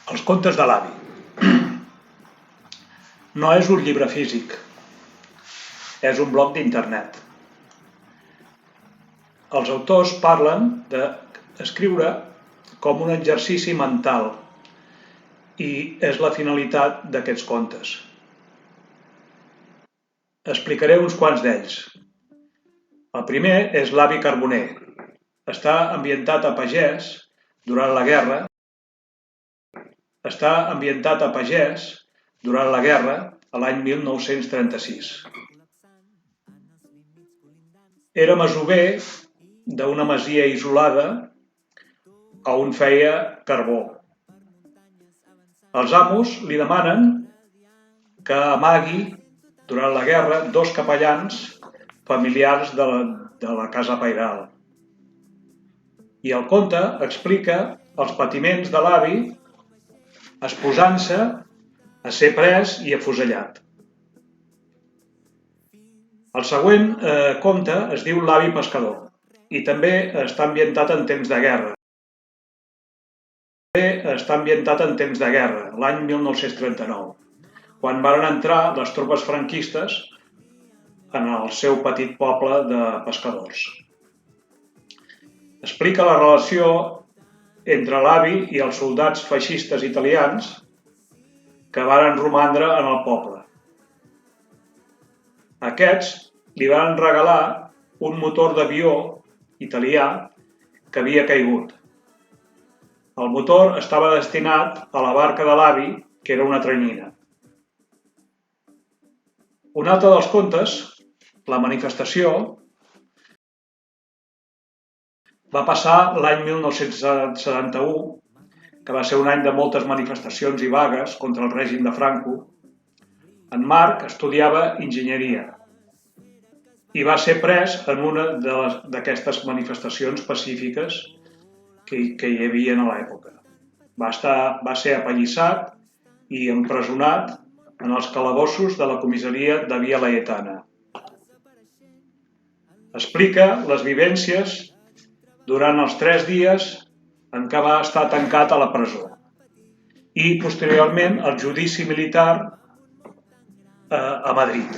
Els contes de l'avi. No és un llibre físic, és un bloc d'internet. Els autors parlen d'escriure com un exercici mental i és la finalitat d'aquests contes. Explicaré uns quants d'ells. El primer és l'avi Carboner. Està ambientat a pagès durant la guerra. A l'any 1936. Era masover d'una masia isolada on feia carbó. Els amos li demanen que amagui durant la guerra 2 capellans familiars de la casa pairal. I el conte explica els patiments de l'avi exposant-se a ser pres i afusellat. El següent conte es diu L'avi pescador i també està ambientat en temps de guerra. L'any 1939, quan van entrar les tropes franquistes en el seu petit poble de pescadors. Explica la relació entre l'avi i els soldats feixistes italians que varen romandre en el poble. Aquests li van regalar un motor d'avió italià que havia caigut. El motor estava destinat a la barca de l'avi, que era una teranyina. Un altre dels contes, La manifestació, va passar l'any 1971, que va ser un any de moltes manifestacions i vagues contra el règim de Franco. En Marc estudiava enginyeria i va ser pres en una d'aquestes manifestacions pacífiques que hi havia a l'època. Va ser apallissat i empresonat en els calabossos de la comissaria de Via Laietana. Explica les vivències durant els 3 dies en què va estar tancat a la presó i posteriorment el judici militar a Madrid.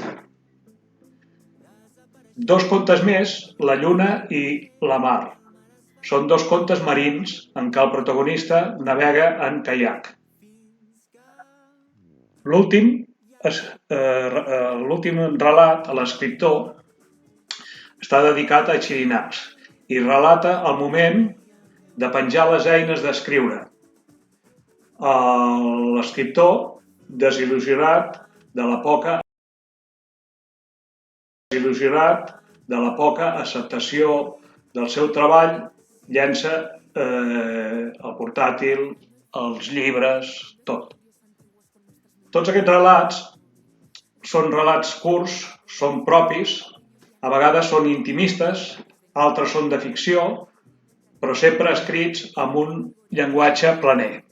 2 contes més, La lluna i la mar. Són 2 contes marins en què el protagonista navega en caiac. L'últim relat, a l'escriptor, està dedicat a Xirinacs i relata el moment de penjar les eines d'escriure. L'escriptor, desil·lusionat de la poca acceptació del seu treball, llença el portàtil, els llibres, tot. Tots aquests relats són relats curts, són propis, a vegades són intimistes, altres són de ficció, però sempre escrits amb un llenguatge planer.